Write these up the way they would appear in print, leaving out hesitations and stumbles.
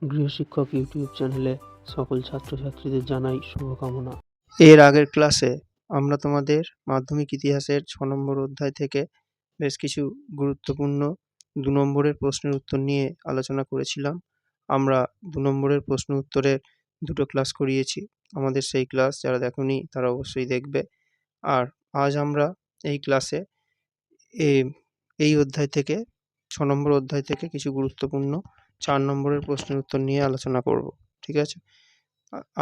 গৃহশিক্ষক YouTube চ্যানেলে সকল ছাত্রছাত্রীদের জানাই শুভকামনা। এর আগের ক্লাসে আমরা তোমাদের মাধ্যমিক ইতিহাসের ৬ নম্বর অধ্যায় থেকে বেশ কিছু গুরুত্বপূর্ণ ২ নম্বরের প্রশ্নের উত্তর নিয়ে আলোচনা করেছিলাম। আমরা ২ নম্বরের প্রশ্ন উত্তরের ২টো ক্লাস করিয়েছি। আমাদের সেই ক্লাস যারা দেখোনি তারা অবশ্যই দেখবে। আর আজ আমরা এই ক্লাসে এ এই অধ্যায় থেকে ৬ নম্বর অধ্যায় থেকে কিছু গুরুত্বপূর্ণ ৪ নম্বরের প্রশ্নের উত্তর নিয়ে আলোচনা করব। ঠিক আছে?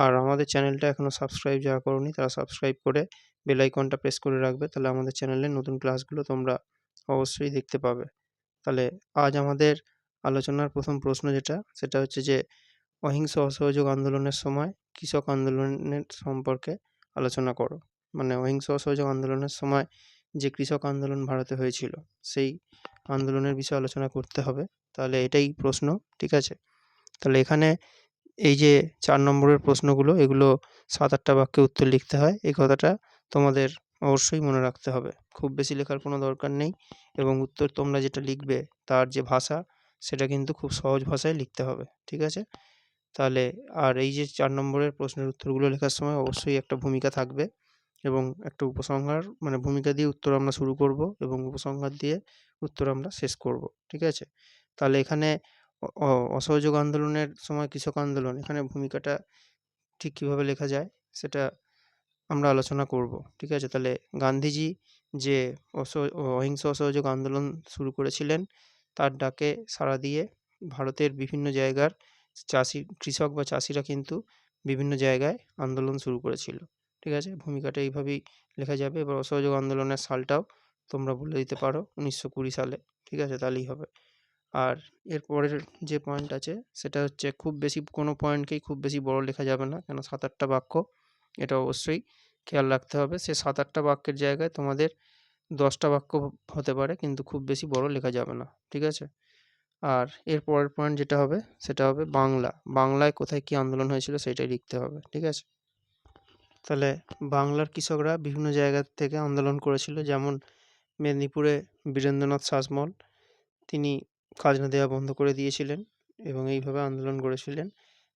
আর আমাদের চ্যানেলটা এখনো সাবস্ক্রাইব যারা করোনি তারা সাবস্ক্রাইব করে বেল আইকনটা প্রেস করে রাখবে। তাহলে আমাদের চ্যানেলের নতুন ক্লাসগুলো তোমরা অবশ্যই দেখতে পাবে। তাহলে আজ আমাদের আলোচনার প্রথম প্রশ্ন সেটা হচ্ছে যে অহিংস অসহযোগ আন্দোলনের সময় কৃষক আন্দোলনের সম্পর্কে আলোচনা করো। মানে অহিংস অসহযোগ আন্দোলনের সময় যে কৃষক আন্দোলন ভারতে হয়েছিল সেই আন্দোলনের বিষয়ে আলোচনা করতে হবে। তাহলে এটাই প্রশ্ন, ঠিক আছে? তাহলে এখানে এই যে ৪ নম্বরের প্রশ্নগুলো এগুলো ৭-৮টা বাক্যে উত্তর লিখতে হয়। এই কথাটা তোমাদের অবশ্যই মনে রাখতে হবে। খুব বেশি লেখার কোনো দরকার নেই এবং উত্তর তোমরা যেটা লিখবে তার যে ভাষা সেটা কিন্তু খুব সহজ ভাষায় লিখতে হবে। ঠিক আছে? তাহলে আর এই যে ৪ নম্বরের প্রশ্নের উত্তরগুলো লেখার সময় অবশ্যই একটা ভূমিকা থাকবে এবং একটা উপসংহার মানে ভূমিকা দিয়ে উত্তর আমরা শুরু করব এবং উপসংহার দিয়ে উত্তর আমরা শেষ করব। ঠিক আছে? তাহলে এখানে অ অ অসহযোগ আন্দোলনের সময় কৃষক আন্দোলন এখানে ভূমিকাটা ঠিক কীভাবে লেখা যায় সেটা আমরা আলোচনা করব। ঠিক আছে? তাহলে গান্ধীজি যে অহিংস অসহযোগ আন্দোলন শুরু করেছিলেন তার ডাকে সাড়া দিয়ে ভারতের বিভিন্ন জায়গার কৃষক বা চাষিরা কিন্তু বিভিন্ন জায়গায় আন্দোলন শুরু করেছিল। ঠিক আছে? ভূমিকাটা এইভাবেই লেখা যাবে। এবার অসহযোগ আন্দোলনের সালটাও তোমরা বলে দিতে পারো ১৯২০ সালে। ঠিক আছে? তাহলেই হবে। আর এর পরের যে পয়েন্ট আছে সেটা হচ্ছে খুব বেশি কোনো পয়েন্টকেই খুব বেশি বড় লেখা যাবে না। কেন ৭-৮টা বাক্য, এটা অবশ্যই খেয়াল রাখতে হবে। সে ৭-৮টা বাক্যের জায়গায় তোমাদের ১০টা বাক্য হতে পারে কিন্তু খুব বেশি বড় লেখা যাবে না। ঠিক আছে? আর এর পরের পয়েন্ট যেটা হবে সেটা হবে বাংলা। বাংলায় কোথায় কী আন্দোলন হয়েছিল সেইটাই লিখতে হবে। ঠিক আছে? তাহলে বাংলার কৃষকরা বিভিন্ন জায়গা থেকে আন্দোলন করেছিল। যেমন মেদিনীপুরে বীরেন্দ্রনাথ শাসমল তিনি খাজনা দেওয়া বন্ধ করে দিয়েছিলেন এবং এইভাবে আন্দোলন গড়েছিলেন।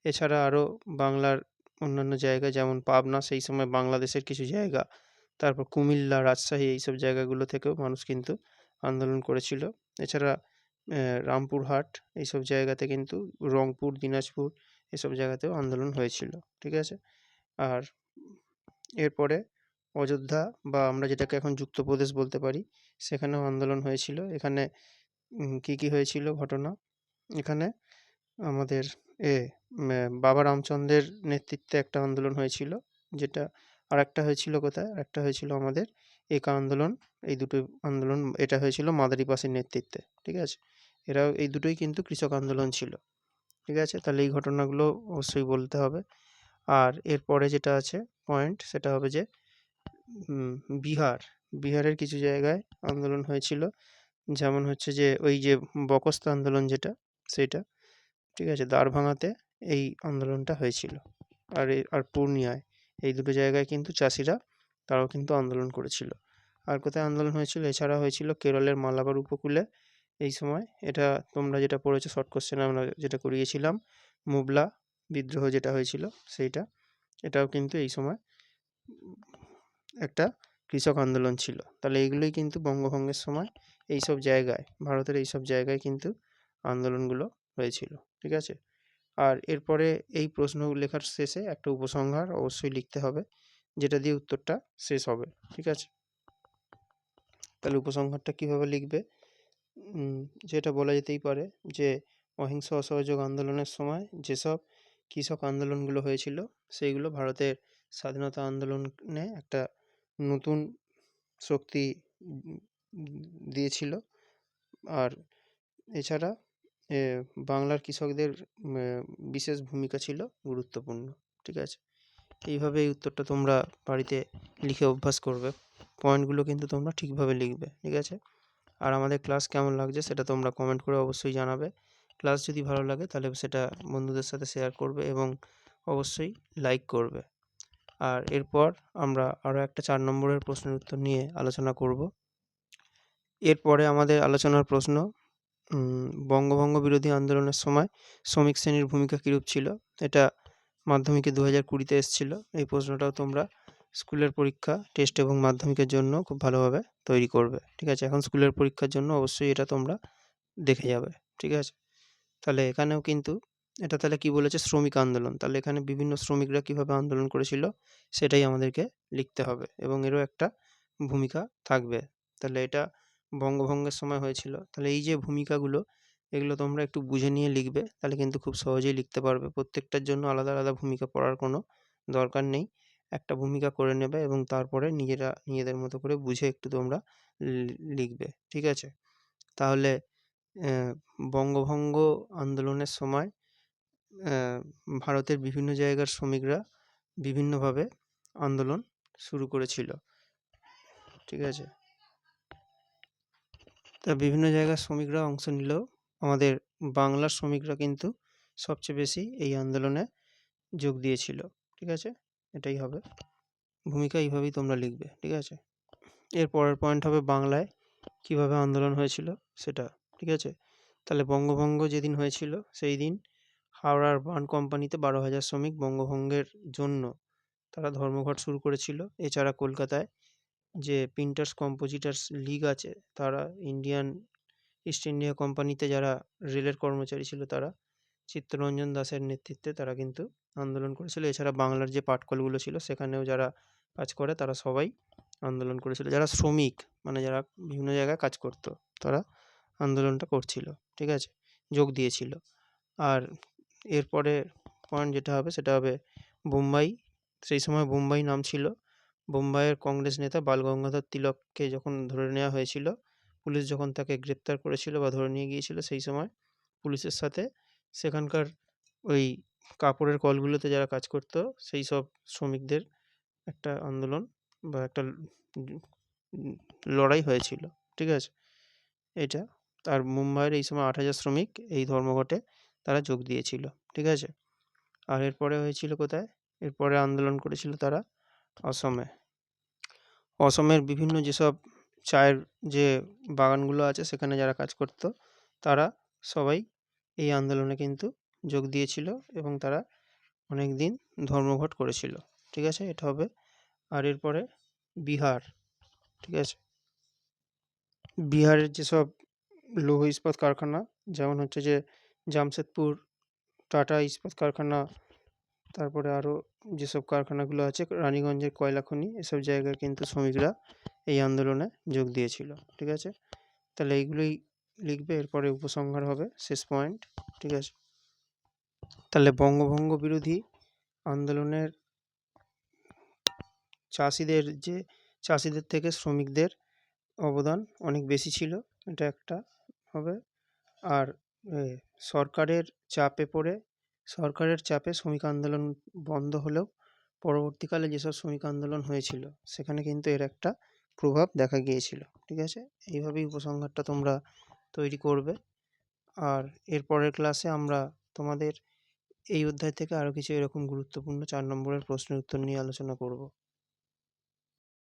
এছাড়া আরও বাংলার অন্যান্য জায়গা যেমন পাবনা সেই সময় বাংলাদেশের কিছু জায়গা, তারপর কুমিল্লা, রাজশাহী এইসব জায়গাগুলো থেকেও মানুষ কিন্তু আন্দোলন করেছিল। এছাড়া রামপুরহাট এইসব জায়গাতে কিন্তু রংপুর, দিনাজপুর এসব জায়গাতেও আন্দোলন হয়েছিল। ঠিক আছে? আর এরপরে অযোধ্যা বা আমরা যেটাকে এখন যুক্তপ্রদেশ বলতে পারি সেখানেও আন্দোলন হয়েছিল। এখানে কী কী হয়েছিল ঘটনা? এখানে আমাদের বাবা রামচন্দ্রের নেতৃত্বে একটা আন্দোলন হয়েছিল, যেটা আরেকটা হয়েছিল কোথায়? আরেকটা হয়েছিল আমাদের একা আন্দোলন। এই দুটো আন্দোলন এটা হয়েছিল মাদারিপাসের নেতৃত্বে। ঠিক আছে? এই দুটোই কিন্তু কৃষক আন্দোলন ছিল। ঠিক আছে? তাহলে এই ঘটনাগুলো অবশ্যই বলতে হবে। আর এরপরে যেটা আছে পয়েন্ট সেটা হবে যে বিহারের কিছু জায়গায় আন্দোলন হয়েছিল। যেমন হচ্ছে যে ওই যে বকস্ত আন্দোলন যেটা সেইটা। ঠিক আছে? দ্বারভাঙাতে এই আন্দোলনটা হয়েছিল। আর পূর্ণিয়ায় এই দুটো জায়গায় কিন্তু চাষিরা তারাও কিন্তু আন্দোলন করেছিল। আর কোথায় আন্দোলন হয়েছিল? এছাড়া হয়েছিল কেরলের মালাবার উপকূলে এই সময়। এটা তোমরা যেটা পড়েছো শর্ট কোশ্চেনে আমরা যেটা করিয়েছিলাম মুবলা বিদ্রোহ যেটা হয়েছিল সেইটা। এটাও কিন্তু এই সময় একটা কৃষক আন্দোলন ছিল। তাহলে এইগুলোই কিন্তু বঙ্গভঙ্গের সময় এইসব জায়গায় ভারতের এইসব জায়গায় কিন্তু আন্দোলনগুলো হয়েছিল। ঠিক আছে? আর এরপরে এই প্রশ্ন লেখার শেষে একটা উপসংহার অবশ্যই লিখতে হবে, যেটা দিয়ে উত্তরটা শেষ হবে। ঠিক আছে? তাহলে উপসংহারটা কীভাবে লিখবে? যেটা বলা যেতেই পারে যে অহিংস অসহযোগ আন্দোলনের সময় যেসব কৃষক আন্দোলনগুলো হয়েছিল সেইগুলো ভারতের স্বাধীনতা আন্দোলনে একটা নতুন শক্তি দিয়েছিল। আর এছাড়া বাংলার কৃষকদের বিশেষ ভূমিকা ছিল গুরুত্বপূর্ণ। ঠিক আছে? এইভাবে এই উত্তরটা তোমরা বাড়িতে লিখে অভ্যাস করবে। পয়েন্টগুলো কিন্তু তোমরা ঠিকভাবে লিখবে। ঠিক আছে? আর আমাদের ক্লাস কেমন লাগছে সেটা তোমরা কমেন্ট করে অবশ্যই জানাবে। ক্লাস যদি ভালো লাগে তাহলে সেটা বন্ধুদের সাথে শেয়ার করবে এবং অবশ্যই লাইক করবে। আর এরপর আমরা আরও একটা ৪ নম্বরের প্রশ্নের উত্তর নিয়ে আলোচনা করব। এরপরে আমাদের আলোচনার প্রশ্ন বঙ্গভঙ্গ বিরোধী আন্দোলনের সময় শ্রমিক শ্রেণীর ভূমিকা কীরূপ ছিল? এটা মাধ্যমিকে 2020-তে এসেছিল। এই প্রশ্নটাও তোমরা স্কুলের পরীক্ষা, টেস্ট এবং মাধ্যমিকের জন্য খুব ভালোভাবে তৈরি করবে। ঠিক আছে? এখন স্কুলের পরীক্ষার জন্য অবশ্যই এটা তোমরা দেখে যাবে। ঠিক আছে? তাহলে এখানেও কিন্তু এটা তাহলে কি বলেছে? শ্রমিক আন্দোলন। তাহলে এখানে বিভিন্ন শ্রমিকরা কিভাবে আন্দোলন করেছিল সেটাই আমাদেরকে লিখতে হবে এবং এরও একটা ভূমিকা থাকবে। তাহলে এটা বঙ্গভঙ্গের সময় হয়েছিল। তাহলে এই যে ভূমিকাগুলো, এগুলো তোমরা একটু বুঝে নিয়ে লিখবে। তাহলে কিন্তু খুব সহজেই লিখতে পারবে। প্রত্যেকটার জন্য আলাদা, আলাদা ভূমিকা পড়ার কোনো দরকার নেই। একটা ভূমিকা করে নেবে এবং তারপরে নিজেদের মতো করে বুঝে একটু তোমরা লিখবে। ঠিক আছে? তাহলে বঙ্গভঙ্গ আন্দোলনের সময় ভারতের বিভিন্ন জায়গার শ্রমিকরা বিভিন্নভাবে আন্দোলন শুরু করেছিল। ঠিক আছে? তা বিভিন্ন জায়গার শ্রমিকরা অংশ নিলেও আমাদের বাংলার শ্রমিকরা কিন্তু সবচেয়ে বেশি এই আন্দোলনে যোগ দিয়েছিল। ঠিক আছে? এটাই হবে। ভূমিকা এইভাবেই তোমরা লিখবে। ঠিক আছে? এর পরের পয়েন্ট হবে বাংলায় কীভাবে আন্দোলন হয়েছিল সেটা। ঠিক আছে? তাহলে বঙ্গভঙ্গ যেদিন হয়েছিল সেই দিন হাওড়ার বার্ন কোম্পানিতে 12,000 শ্রমিক বঙ্গভঙ্গের জন্য তারা ধর্মঘট শুরু করেছিল। এছাড়া কলকাতায় যে প্রিন্টার্স কম্পোজিটার্স লীগ আছে, তারা ইস্ট ইন্ডিয়া কোম্পানিতে যারা রেলের কর্মচারী ছিল, তারা চিত্তরঞ্জন দাসের নেতৃত্বে তারা কিন্তু আন্দোলন করেছিল। এছাড়া বাংলার যে পাটকলগুলো ছিল সেখানেও যারা কাজ করে তারা সবাই আন্দোলন করেছিল। যারা শ্রমিক মানে যারা বিভিন্ন জায়গায় কাজ করত, তারা আন্দোলনটা করছিল। ঠিক আছে? যোগ দিয়েছিল। আর এরপরে পয়েন্ট যেটা হবে সেটা হবে বোম্বাই। সেই সময় বোম্বাই নাম ছিল। বোম্বাইয়ের কংগ্রেস নেতা বাল গঙ্গাধর তিলককে যখন ধরে নেওয়া হয়েছিল, পুলিশ যখন তাকে গ্রেপ্তার করেছিল বা ধরে নিয়ে গিয়েছিল, সেই সময় পুলিশের সাথে সেখানকার ওই কাপড়ের কলগুলোতে যারা কাজ করত সেই সব শ্রমিকদের একটা আন্দোলন বা একটা লড়াই হয়েছিল। ঠিক আছে? এটা আর মুম্বাইয়ের এই সময় 8,000 শ্রমিক এই ধর্মঘটে তারা যোগ দিয়েছিল। ঠিক আছে? আর এরপরে হয়েছিল কোথায়? এরপরে আন্দোলন করেছিল তারা অসমে। অসমের বিভিন্ন যেসব চায়ের যে বাগানগুলো আছে সেখানে যারা কাজ করত, তারা সবাই এই আন্দোলনে কিন্তু যোগ দিয়েছিল এবং তারা অনেক দিন ধর্মঘট করেছিল। ঠিক আছে? এটা হবে। আর এরপরে বিহার। ঠিক আছে? বিহারের যেসব লৌহ ইস্পাত কারখানা, যেমন হচ্ছে যে জামশেদপুর টাটা ইস্পাত কারখানা, তারপরে আরও যেসব কারখানাগুলো আছে রানীগঞ্জের কয়লা খনি, এসব জায়গায় কিন্তু শ্রমিকরা এই আন্দোলনে যোগ দিয়েছিল। ঠিক আছে? তাহলে এইগুলোই লিখবে। এরপরে উপসংহার হবে শেষ পয়েন্ট। ঠিক আছে? তাহলে বঙ্গভঙ্গ বিরোধী আন্দোলনের চাষিদের থেকে শ্রমিকদের অবদান অনেক বেশি ছিল, এটা একটা হবে। আর সরকারের চাপে শ্রমিক আন্দোলন বন্ধ হলেও পরবর্তীকালে যেসব শ্রমিক আন্দোলন হয়েছিল সেখানে কিন্তু এর একটা প্রভাব দেখা গিয়েছিল। ঠিক আছে? এইভাবেই উপসংহারটা তোমরা তৈরি করবে। আর এর পরের ক্লাসে আমরা তোমাদের এই অধ্যায় থেকে আরও কিছু এরকম গুরুত্বপূর্ণ 4 নম্বরের প্রশ্নের উত্তর নিয়ে আলোচনা করব।